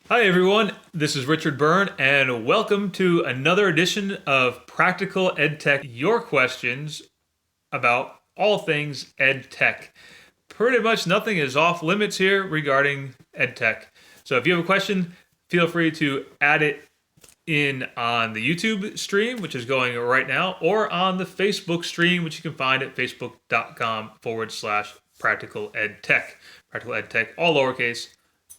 Hi, everyone. This is Richard Byrne, and welcome to another edition of Practical EdTech. Your questions about all things EdTech. Pretty much nothing is off limits here regarding EdTech. So if you have a question, feel free to add it in on the YouTube stream, which is going right now, or on the Facebook stream, which you can find at facebook.com/practical edtech. Practical EdTech, all lowercase,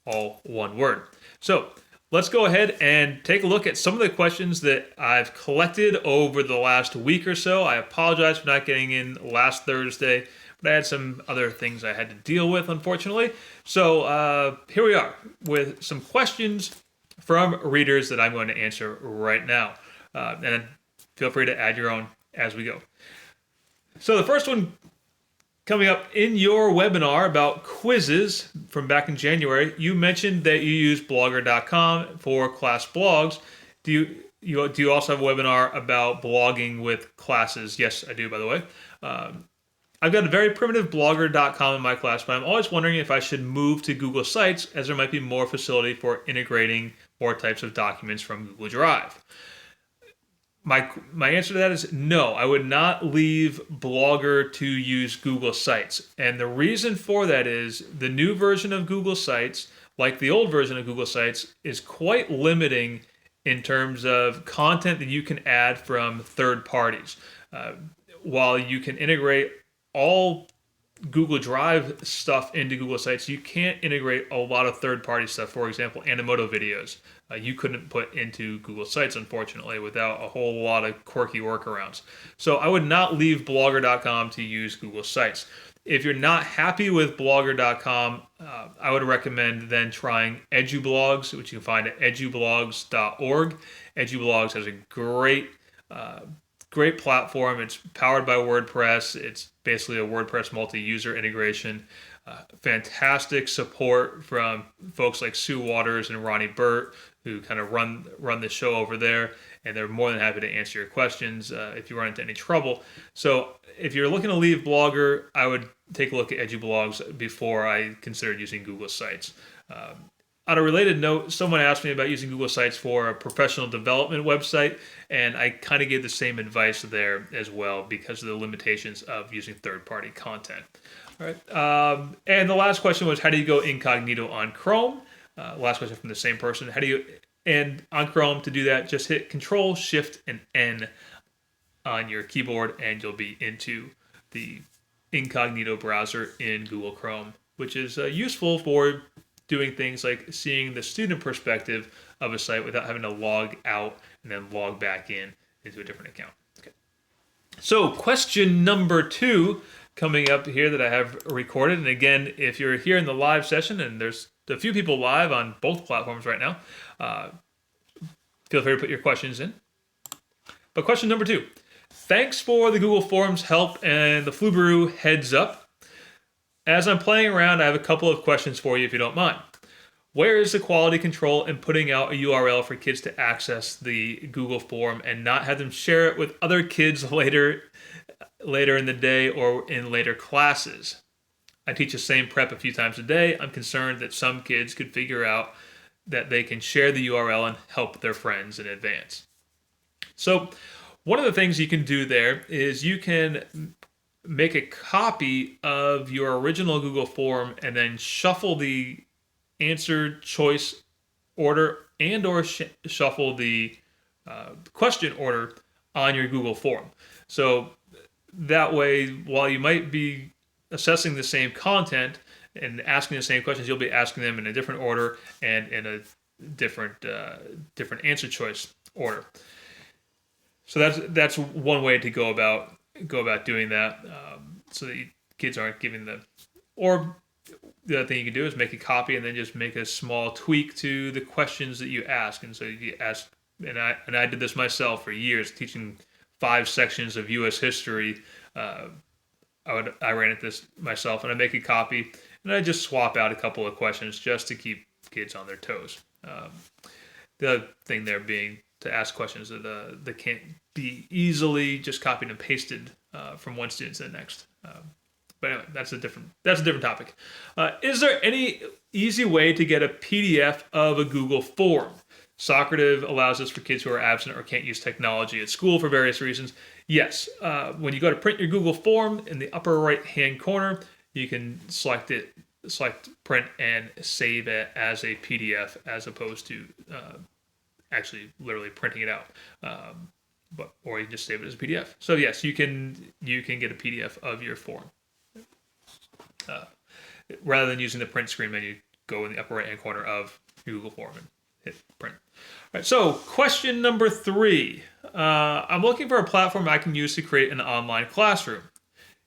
all one word. So let's go ahead and take a look at some of the questions that I've collected over the last week or so. I apologize for not getting in last Thursday, but I had some other things I had to deal with, unfortunately. So here we are with some questions from readers that I'm going to answer right now. And feel free to add your own as we go. So the first one coming up in your webinar about quizzes from back in January, you mentioned that you use Blogger.com for class blogs. Do you also have a webinar about blogging with classes? Yes, I do, by the way. I've got a very primitive Blogger.com in my class, but I'm always wondering if I should move to Google Sites, as there might be more facility for integrating more types of documents from Google Drive. My answer to that is no. I would not leave Blogger to use Google Sites. And the reason for that is the new version of Google Sites, like the old version of Google Sites, is quite limiting in terms of content that you can add from third parties. While you can integrate all Google Drive stuff into Google Sites, you can't integrate a lot of third-party stuff. For example, Animoto videos. You couldn't put into Google Sites, unfortunately, without a whole lot of quirky workarounds. So I would not leave Blogger.com to use Google Sites. If you're not happy with Blogger.com, I would recommend then trying EduBlogs, which you can find at edublogs.org. EduBlogs has a great platform. It's powered by WordPress. It's basically a WordPress multi-user integration. Fantastic support from folks like Sue Waters and Ronnie Burt, who kind of run the show over there, and they're more than happy to answer your questions if you run into any trouble. So if you're looking to leave Blogger, I would take a look at EduBlogs before I considered using Google Sites. On a related note, someone asked me about using Google Sites for a professional development website, and I kind of gave the same advice there as well because of the limitations of using third-party content. All right. And the last question was, how do you go incognito on Chrome? Last question from the same person. And on Chrome, to do that, just hit Control, Shift, and N on your keyboard, and you'll be into the incognito browser in Google Chrome, which is useful for doing things like seeing the student perspective of a site without having to log out and then log back in into a different account. Okay. So question number 2 coming up here that I have recorded. And again, if you're here in the live session, and there's a few people live on both platforms right now, feel free to put your questions in. But question number 2. Thanks for the Google Forms help and the Flubaroo heads up. As I'm playing around, I have a couple of questions for you if you don't mind. Where is the quality control in putting out a URL for kids to access the Google form and not have them share it with other kids later in the day or in later classes? I teach the same prep a few times a day. I'm concerned that some kids could figure out that they can share the URL and help their friends in advance. So one of the things you can do there is you can make a copy of your original Google form and then shuffle the answer choice order and or shuffle the question order on your Google form. So that way, while you might be assessing the same content and asking the same questions, you'll be asking them in a different order and in a different answer choice order. So that's one way to go about doing that, so that kids aren't giving or the other thing you can do is make a copy and then just make a small tweak to the questions that you ask. And so you ask, and I did this myself for years, teaching 5 sections of U.S. history. I ran at this myself, and I make a copy, and I just swap out a couple of questions just to keep kids on their toes. The other thing there being to ask questions that can't be easily just copied and pasted from one student to the next. But anyway, that's a different topic. Is there any easy way to get a PDF of a Google form? Socrative allows this for kids who are absent or can't use technology at school for various reasons. Yes, when you go to print your Google form, in the upper right-hand corner, you can select print and save it as a PDF as opposed to actually literally printing it out. Or you can just save it as a PDF. So yes, you can get a PDF of your form. Rather than using the print screen menu, go in the upper right-hand corner of your Google form and hit print. All right, so question number 3. I'm looking for a platform I can use to create an online classroom.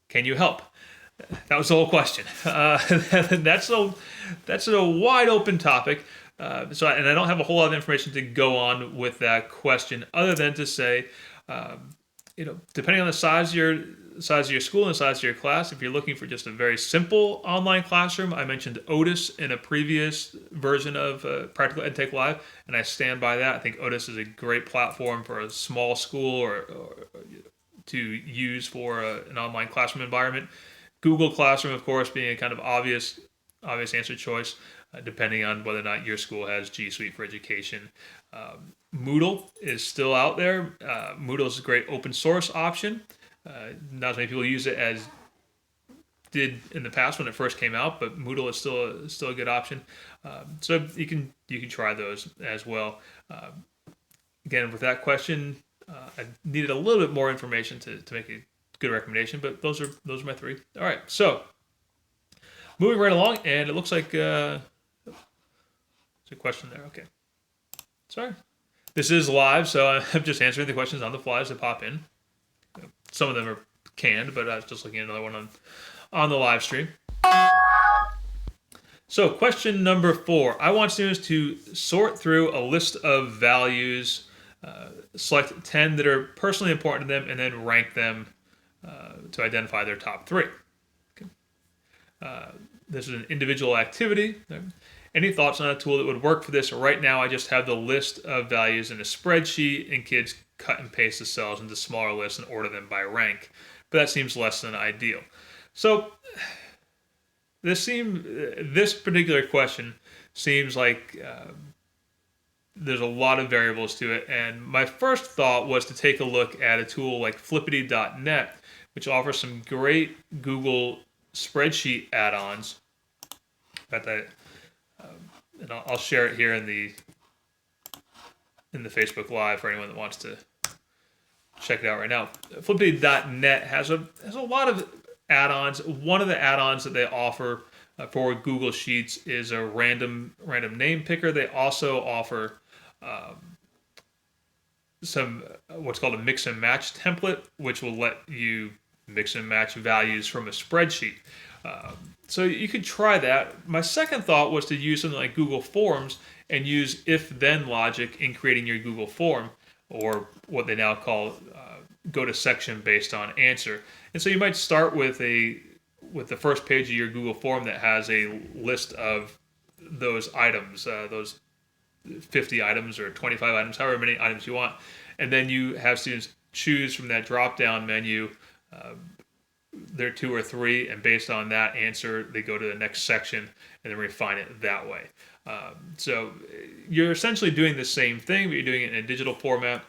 Can you help? That was the whole question. That's a wide open topic. And I don't have a whole lot of information to go on with that question, other than to say, depending on the size of your school and the size of your class, if you're looking for just a very simple online classroom, I mentioned Otis in a previous version of Practical EdTech Live, and I stand by that. I think Otis is a great platform for a small school or to use for an online classroom environment. Google Classroom, of course, being a kind of obvious answer choice, depending on whether or not your school has G Suite for Education. Moodle is still out there. Moodle is a great open source option. Not as many people use it as did in the past when it first came out, but Moodle is still a good option. So you can try those as well. Again, with that question, I needed a little bit more information to make a good recommendation, but those are my 3. All right, so moving right along, and it looks like there's a question there. Okay, sorry. This is live, so I'm just answering the questions on the fly as they pop in. Some of them are canned, but I was just looking at another one on the live stream. So question number 4. I want students to sort through a list of values, select 10 that are personally important to them, and then rank them to identify their top 3. Okay. This is an individual activity. Any thoughts on a tool that would work for this? Right now, I just have the list of values in a spreadsheet, and kids cut and paste the cells into smaller lists and order them by rank. But that seems less than ideal. So this particular question seems like there's a lot of variables to it. And my first thought was to take a look at a tool like flippity.net, which offers some great Google spreadsheet add-ons. And I'll share it here in the Facebook Live for anyone that wants to check it out right now. Flippity.net has a lot of add-ons. One of the add-ons that they offer for Google Sheets is a random name picker. They also offer some what's called a mix and match template, which will let you mix and match values from a spreadsheet. So you could try that. My second thought was to use something like Google Forms and use if-then logic in creating your Google form, or what they now call go to section based on answer. And so you might start with the first page of your Google form that has a list of those items, those 50 items or 25 items, however many items you want. And then you have students choose from that drop-down menu their 2 or 3, and based on that answer, they go to the next section and then refine it that way. So you're essentially doing the same thing, but you're doing it in a digital format.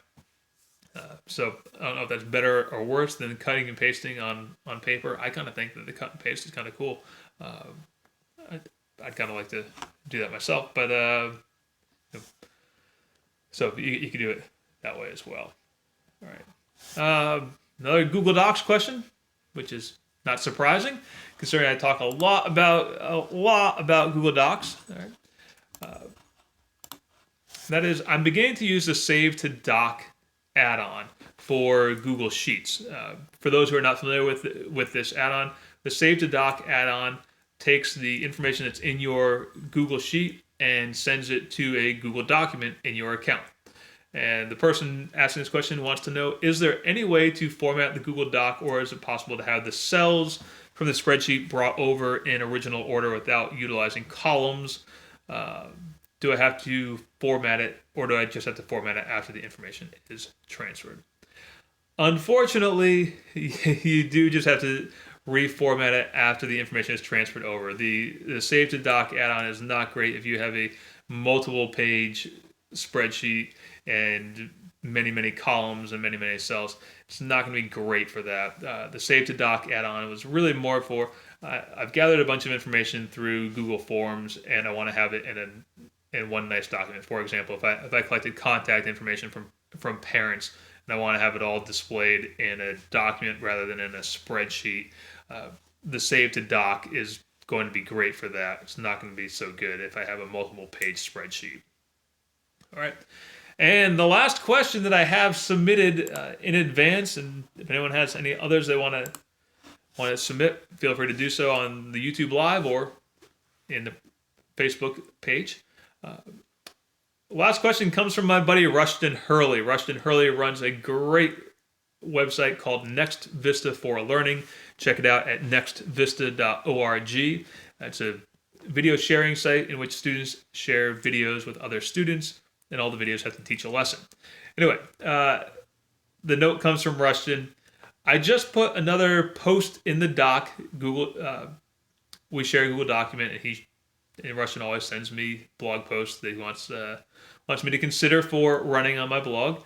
So I don't know if that's better or worse than cutting and pasting on paper. I kind of think that the cut and paste is kind of cool. I'd kind of like to do that myself, but so you can do it that way as well. All right. Another Google Docs question, which is not surprising, considering I talk a lot about Google Docs. All right. That is, I'm beginning to use the Save to Doc add-on for Google Sheets. For those who are not familiar with this add-on, the Save to Doc add-on takes the information that's in your Google Sheet and sends it to a Google document in your account. And the person asking this question wants to know, is there any way to format the Google Doc, or is it possible to have the cells from the spreadsheet brought over in original order without utilizing columns? Do I have to format it, or do I just have to format it after the information is transferred? Unfortunately, you do just have to reformat it after the information is transferred over. The Save to Doc add-on is not great if you have a multiple page spreadsheet and many columns and many cells. It's not going to be great for that. The Save to Doc add-on was really more for I've gathered a bunch of information through Google Forms and I want to have it in one nice document. For example, if I collected contact information from parents and I want to have it all displayed in a document rather than in a spreadsheet, the Save to Doc is going to be great for that. It's not going to be so good if I have a multiple page spreadsheet. All right. And the last question that I have submitted in advance, and if anyone has any others they want to submit, feel free to do so on the YouTube Live or in the Facebook page. Last question comes from my buddy Rushton Hurley. Rushton Hurley runs a great website called Next Vista for Learning. Check it out at nextvista.org. It's a video sharing site in which students share videos with other students, and all the videos have to teach a lesson. Anyway, the note comes from Rushton. I just put another post in the doc. We share a Google document, and Rushton always sends me blog posts that he wants me to consider for running on my blog.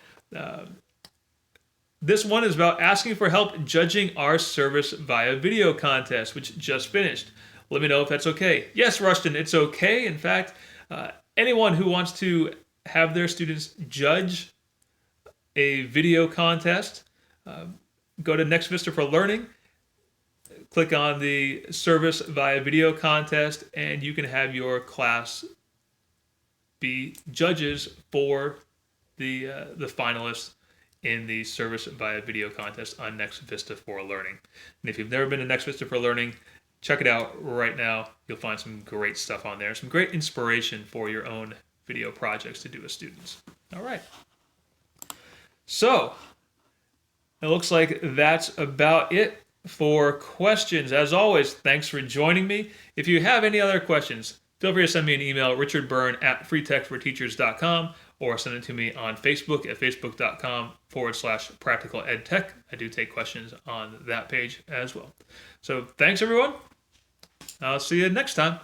This one is about asking for help judging our service via video contest, which just finished. Let me know if that's okay. Yes, Rushton, it's okay. In fact, anyone who wants to have their students judge a video contest, go to Next Vista for Learning, click on the service via video contest, and you can have your class be judges for the finalists in the service via video contest on Next Vista for Learning. And if you've never been to Next Vista for Learning, check it out right now. You'll find some great stuff on there, some great inspiration for your own video projects to do with students. All right. So it looks like that's about it for questions. As always, thanks for joining me. If you have any other questions, feel free to send me an email, richardbyrne@freetechforteachers.com, or send it to me on Facebook at facebook.com/practicaledtech. I do take questions on that page as well. So thanks, everyone. I'll see you next time.